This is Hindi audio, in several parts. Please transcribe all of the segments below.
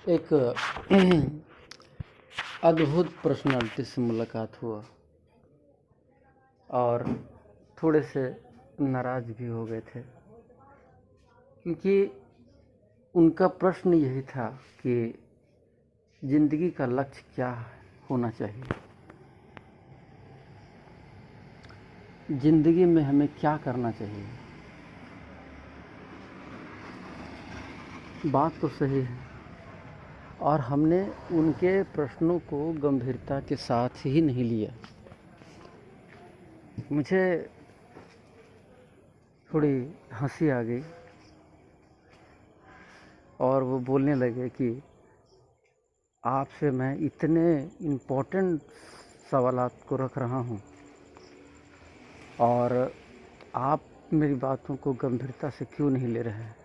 एक अद्भुत पर्सनालिटी से मुलाकात हुआ और थोड़े से नाराज़ भी हो गए थे, क्योंकि उनका प्रश्न यही था कि ज़िंदगी का लक्ष्य क्या होना चाहिए, ज़िंदगी में हमें क्या करना चाहिए। बात तो सही है और हमने उनके प्रश्नों को गंभीरता के साथ ही नहीं लिया। मुझे थोड़ी हंसी आ गई और वो बोलने लगे कि आपसे मैं इतने इम्पोर्टेंट सवालात को रख रहा हूँ और आप मेरी बातों को गंभीरता से क्यों नहीं ले रहे हैं।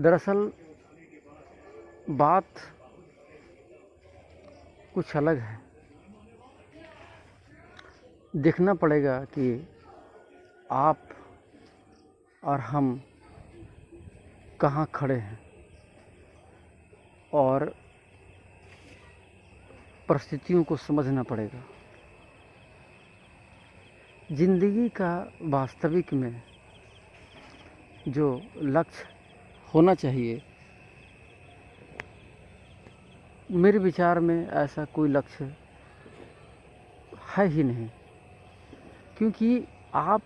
दरअसल बात कुछ अलग है। देखना पड़ेगा कि आप और हम कहाँ खड़े हैं और परिस्थितियों को समझना पड़ेगा। ज़िंदगी का वास्तविक में जो लक्ष्य होना चाहिए, मेरे विचार में ऐसा कोई लक्ष्य है ही नहीं, क्योंकि आप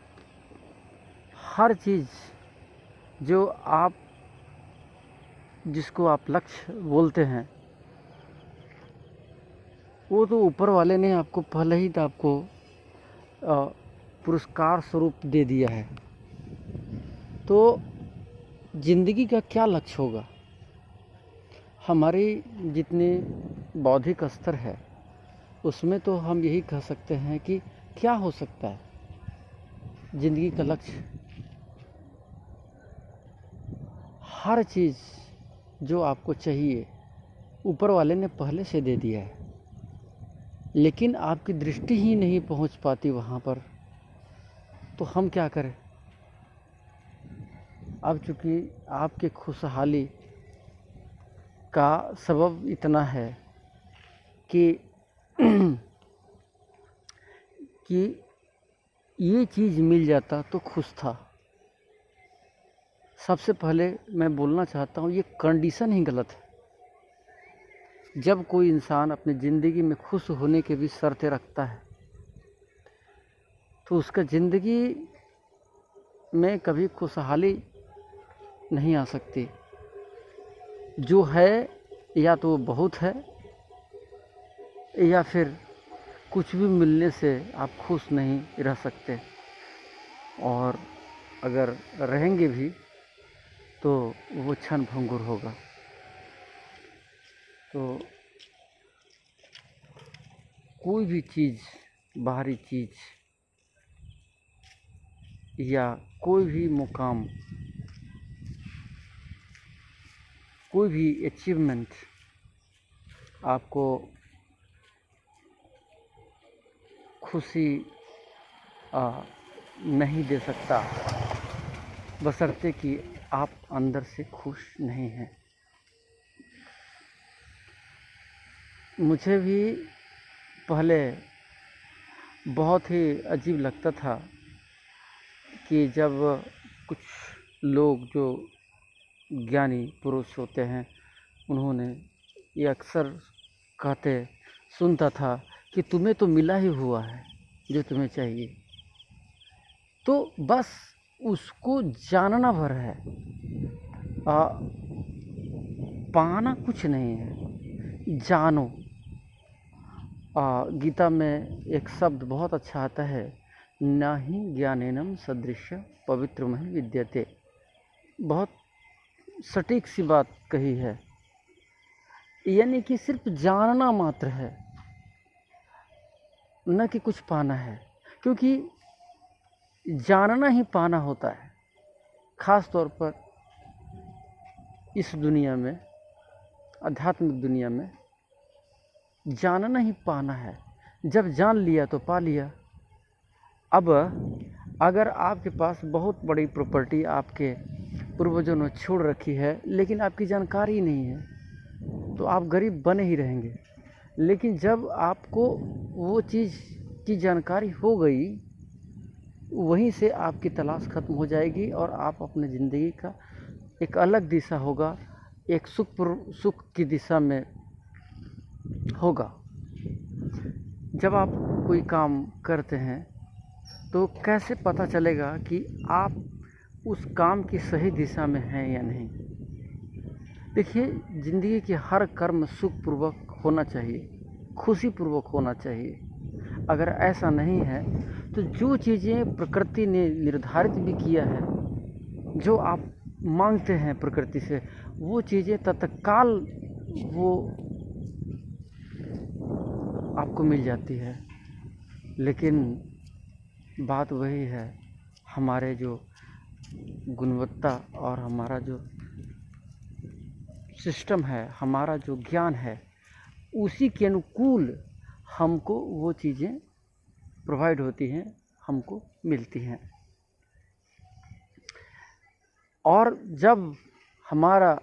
हर चीज़ जो आप जिसको आप लक्ष्य बोलते हैं, वो तो ऊपर वाले ने आपको पहले ही तो आपको पुरस्कार स्वरूप दे दिया है। तो ज़िंदगी का क्या लक्ष्य होगा। हमारी जितनी बौद्धिक स्तर है उसमें तो हम यही कह सकते हैं कि क्या हो सकता है ज़िंदगी का लक्ष्य। हर चीज़ जो आपको चाहिए ऊपर वाले ने पहले से दे दिया है, लेकिन आपकी दृष्टि ही नहीं पहुंच पाती वहाँ पर, तो हम क्या करें। अब चूँकि आपके खुशहाली का सबब इतना है कि कि ये चीज़ मिल जाता तो खुश था। सबसे पहले मैं बोलना चाहता हूँ, ये कंडीशन ही गलत है। जब कोई इंसान अपनी ज़िंदगी में खुश होने की भी शर्तें रखता है तो उसका ज़िंदगी में कभी खुशहाली नहीं आ सकती। जो है या तो बहुत है या फिर कुछ भी मिलने से आप खुश नहीं रह सकते, और अगर रहेंगे भी तो वो क्षण भंगुर होगा। तो कोई भी चीज़, बाहरी चीज़ या कोई भी मुकाम, कोई भी अचीवमेंट आपको खुशी नहीं दे सकता, बशर्ते कि आप अंदर से खुश नहीं हैं। मुझे भी पहले बहुत ही अजीब लगता था कि जब कुछ लोग जो ज्ञानी पुरुष होते हैं उन्होंने ये अक्सर कहते सुनता था कि तुम्हें तो मिला ही हुआ है जो तुम्हें चाहिए, तो बस उसको जानना भर है, पाना कुछ नहीं है, जानो। गीता में एक शब्द बहुत अच्छा आता है, न ही ज्ञानेनम सदृश्य पवित्रमहि विद्यते। बहुत सटीक सी बात कही है, यानी कि सिर्फ जानना मात्र है, न कि कुछ पाना है। क्योंकि जानना ही पाना होता है, ख़ास तौर पर इस दुनिया में, आध्यात्मिक दुनिया में जानना ही पाना है। जब जान लिया तो पा लिया। अब अगर आपके पास बहुत बड़ी प्रॉपर्टी आपके पूर्वजों ने छोड़ रखी है, लेकिन आपकी जानकारी नहीं है, तो आप गरीब बने ही रहेंगे। लेकिन जब आपको वो चीज़ की जानकारी हो गई, वहीं से आपकी तलाश खत्म हो जाएगी और आप अपने ज़िंदगी का एक अलग दिशा होगा, एक सुख की दिशा में होगा। जब आप कोई काम करते हैं तो कैसे पता चलेगा कि आप उस काम की सही दिशा में हैं या नहीं? देखिए, ज़िंदगी के हर कर्म सुखपूर्वक होना चाहिए, खुशीपूर्वक होना चाहिए। अगर ऐसा नहीं है तो जो चीज़ें प्रकृति ने निर्धारित भी किया है, जो आप मांगते हैं प्रकृति से, वो चीज़ें तत्काल वो आपको मिल जाती है। लेकिन बात वही है, हमारे जो गुणवत्ता और हमारा जो सिस्टम है, हमारा जो ज्ञान है, उसी के अनुकूल हमको वो चीज़ें प्रोवाइड होती हैं, हमको मिलती हैं। और जब हमारा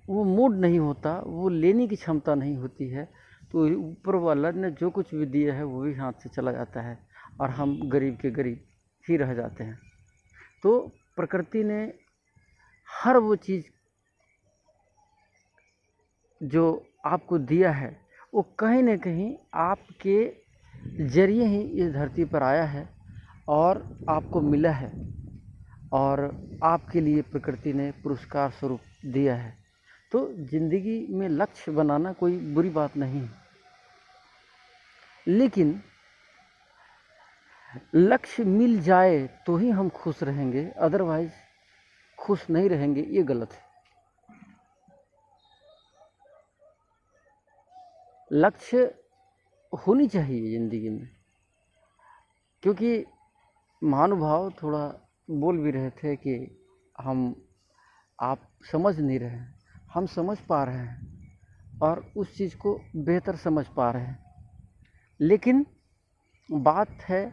वो मूड नहीं होता, वो लेने की क्षमता नहीं होती है, तो ऊपर वाला ने जो कुछ भी दिया है वो भी हाथ से चला जाता है और हम गरीब के गरीब ही रह जाते हैं। तो प्रकृति ने हर वो चीज़ जो आपको दिया है, वो कहीं न कहीं आपके ज़रिए ही इस धरती पर आया है और आपको मिला है, और आपके लिए प्रकृति ने पुरस्कार स्वरूप दिया है। तो ज़िंदगी में लक्ष्य बनाना कोई बुरी बात नहीं है, लेकिन लक्ष्य मिल जाए तो ही हम खुश रहेंगे, अदरवाइज़ खुश नहीं रहेंगे, ये गलत है। लक्ष्य होनी चाहिए ज़िंदगी में, क्योंकि महानुभाव थोड़ा बोल भी रहे थे कि आप समझ नहीं रहे हैं, हम समझ पा रहे हैं और उस चीज़ को बेहतर समझ पा रहे हैं। लेकिन बात है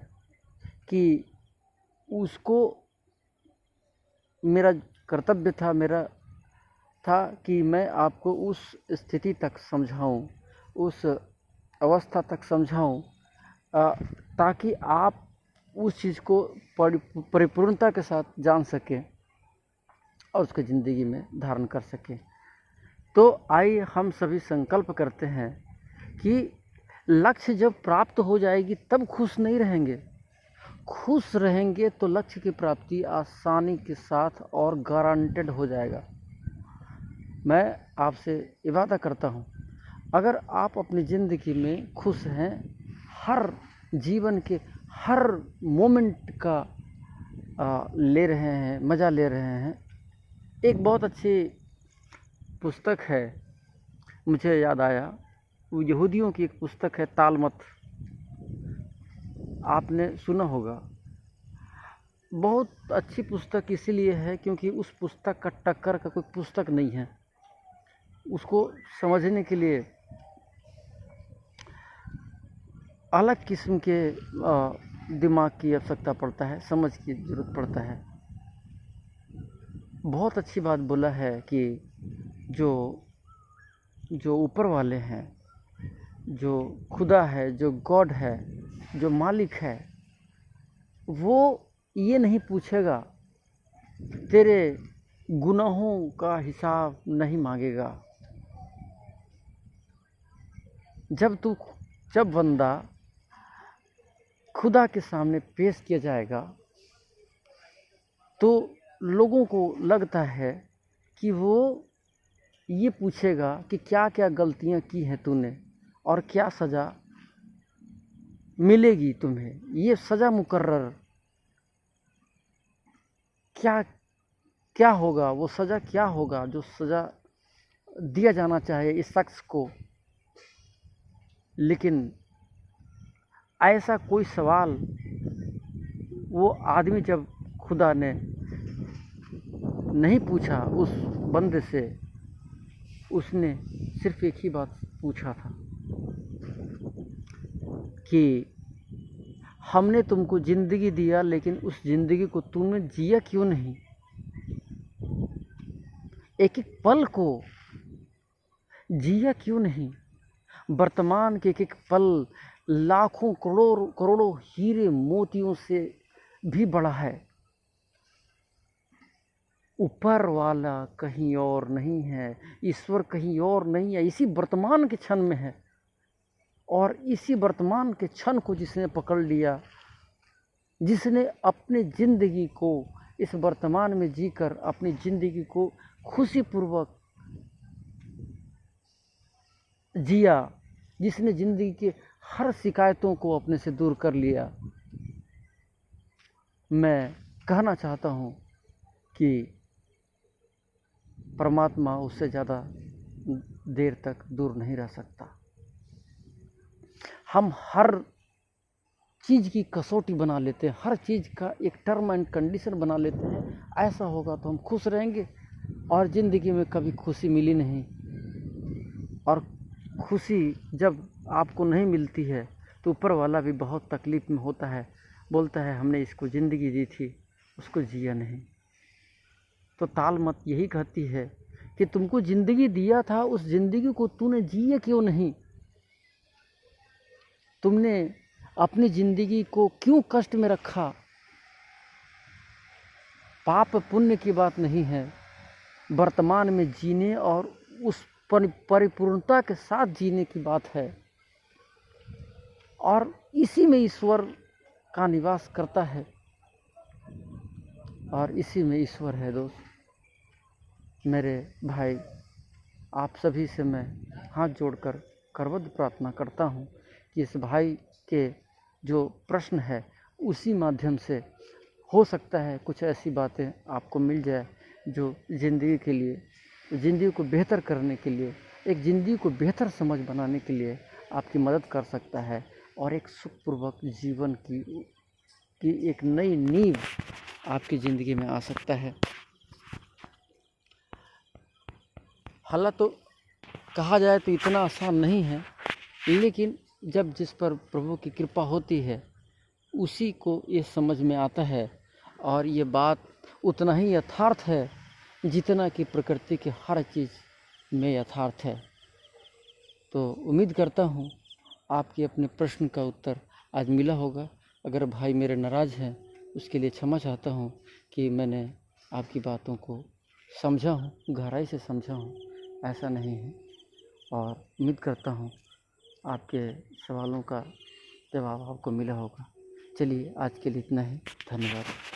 कि उसको मेरा कर्तव्य था, मेरा था कि मैं आपको उस स्थिति तक समझाऊं, उस अवस्था तक समझाऊं, ताकि आप उस चीज़ को परिपूर्णता के साथ जान सकें और उसको ज़िंदगी में धारण कर सकें। तो आइए हम सभी संकल्प करते हैं कि लक्ष्य जब प्राप्त हो जाएगी तब खुश नहीं रहेंगे। खुश रहेंगे तो लक्ष्य की प्राप्ति आसानी के साथ और गारंटेड हो जाएगा। मैं आपसे इबादा करता हूँ, अगर आप अपनी ज़िंदगी में खुश हैं, हर जीवन के हर मोमेंट का ले रहे हैं, मज़ा ले रहे हैं। एक बहुत अच्छी पुस्तक है, मुझे याद आया, वो यहूदियों की एक पुस्तक है तालमुद, आपने सुना होगा। बहुत अच्छी पुस्तक इसीलिए है क्योंकि उस पुस्तक का टक्कर का कोई पुस्तक नहीं है। उसको समझने के लिए अलग किस्म के दिमाग की आवश्यकता पड़ता है, समझ की ज़रूरत पड़ता है। बहुत अच्छी बात बोला है कि जो ऊपर वाले हैं, जो खुदा है, जो गॉड है, जो मालिक है, वो ये नहीं पूछेगा, तेरे गुनाहों का हिसाब नहीं मांगेगा। जब बंदा खुदा के सामने पेश किया जाएगा तो लोगों को लगता है कि वो ये पूछेगा कि क्या क्या गलतियां की हैं तूने और क्या सज़ा मिलेगी तुम्हें, ये सज़ा मुकर्रर क्या होगा, वो सज़ा क्या होगा जो सज़ा दिया जाना चाहिए इस शख्स को। लेकिन ऐसा कोई सवाल वो आदमी जब खुदा ने नहीं पूछा उस बंदे से, उसने सिर्फ एक ही बात पूछा था कि हमने तुमको ज़िंदगी दिया, लेकिन उस ज़िंदगी को तुमने जिया क्यों नहीं। एक एक पल को जिया क्यों नहीं? वर्तमान के एक एक पल लाखों करोड़ों करोड़ों हीरे मोतियों से भी बड़ा है। ऊपर वाला कहीं और नहीं है, ईश्वर कहीं और नहीं है, इसी वर्तमान के क्षण में है। और इसी वर्तमान के क्षण को जिसने पकड़ लिया, जिसने अपनी ज़िंदगी को इस वर्तमान में जीकर अपनी ज़िंदगी को खुशीपूर्वक जिया, जिसने ज़िंदगी के हर शिकायतों को अपने से दूर कर लिया, मैं कहना चाहता हूँ कि परमात्मा उससे ज़्यादा देर तक दूर नहीं रह सकता। हम हर चीज़ की कसौटी बना लेते हैं, हर चीज़ का एक टर्म एंड कंडीशन बना लेते हैं। ऐसा होगा तो हम खुश रहेंगे, और ज़िंदगी में कभी खुशी मिली नहीं। और खुशी जब आपको नहीं मिलती है तो ऊपर वाला भी बहुत तकलीफ़ में होता है, बोलता है हमने इसको ज़िंदगी दी थी, उसको जिया नहीं। तो तालमत यही कहती है कि तुमको ज़िंदगी दिया था, उस ज़िंदगी को तूने जिया क्यों नहीं? तुमने अपनी ज़िंदगी को क्यों कष्ट में रखा? पाप पुण्य की बात नहीं है, वर्तमान में जीने और उस परिपूर्णता के साथ जीने की बात है। और इसी में ईश्वर का निवास करता है, और इसी में ईश्वर है। दोस्त मेरे भाई, आप सभी से मैं हाथ जोड़कर करबद्ध प्रार्थना करता हूँ कि इस भाई के जो प्रश्न है उसी माध्यम से हो सकता है कुछ ऐसी बातें आपको मिल जाए जो ज़िंदगी के लिए, ज़िंदगी को बेहतर करने के लिए, एक ज़िंदगी को बेहतर समझ बनाने के लिए आपकी मदद कर सकता है, और एक सुखपूर्वक जीवन की एक नई नींव आपकी ज़िंदगी में आ सकता है। हालांकि तो कहा जाए तो इतना आसान नहीं है, लेकिन जब जिस पर प्रभु की कृपा होती है उसी को ये समझ में आता है, और ये बात उतना ही यथार्थ है जितना कि प्रकृति के हर चीज़ में यथार्थ है। तो उम्मीद करता हूँ आपके अपने प्रश्न का उत्तर आज मिला होगा। अगर भाई मेरे नाराज़ हैं उसके लिए क्षमा चाहता हूँ कि मैंने आपकी बातों को समझा हूँ, गहराई से समझा हूँ, ऐसा नहीं है। और उम्मीद करता हूँ आपके सवालों का जवाब आपको मिला होगा। चलिए आज के लिए इतना ही, धन्यवाद।